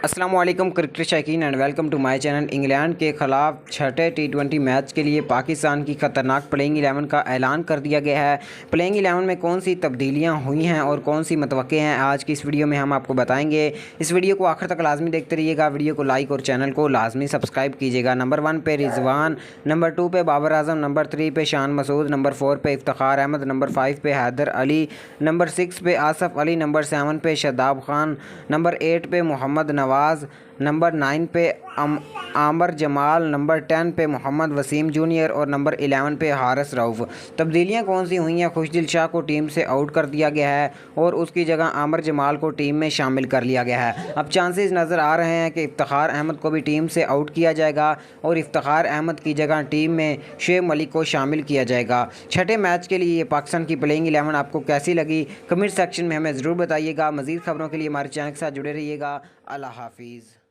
अस्सलाम वालेकुम क्रिकेट शौकीन and welcome to my channel. England के ख़िलाफ़ छठे T20 मैच के लिए पाकिस्तान की ख़तरनाक प्लेइंग 11 का ऐलान कर दिया गया है। प्लेइंग 11 में कौन सी तब्दीलियां हुई हैं और कौन सी मतवक्के हैं, आज की इस वीडियो में हम आपको बताएंगे। इस वीडियो को आखिर तक लाजमी देखते रहिएगा। वीडियो को लाइक और चैनल को लाजमी सब्सक्राइब कीजिएगा। नंबर 1 पे रिजवान, नंबर 2 पे बाबर आजम, नंबर 3 पे शान मसूद, नंबर 4 पे इफ्तिखार अहमद, नंबर 5 पे हैदर अली, नंबर 6 पे आसफ़ अली, नंबर 7 पे शादाब खान, नंबर 8 पे मोहम्मद नवाज़, नंबर 9 पे आमर जमाल, नंबर 10 पे मोहम्मद वसीम जूनियर और नंबर 11 पे हारिस रऊफ़। तब्दीलियां कौन सी हुई हैं? खुशदिल शाह को टीम से आउट कर दिया गया है और उसकी जगह आमर जमाल को टीम में शामिल कर लिया गया है। अब चांसेस नज़र आ रहे हैं कि इफ्तिखार अहमद को भी टीम से आउट किया जाएगा और इफ्तिखार अहमद की जगह टीम में शुएब मलिक को शामिल किया जाएगा। छठे मैच के लिए पाकिस्तान की प्लेइंग 11 आपको कैसी लगी, कमेंट सेक्शन में हमें ज़रूर बताइएगा। मज़ीद खबरों के लिए हमारे चैनल के साथ जुड़े रहिएगा। अल्लाह हाफिज़।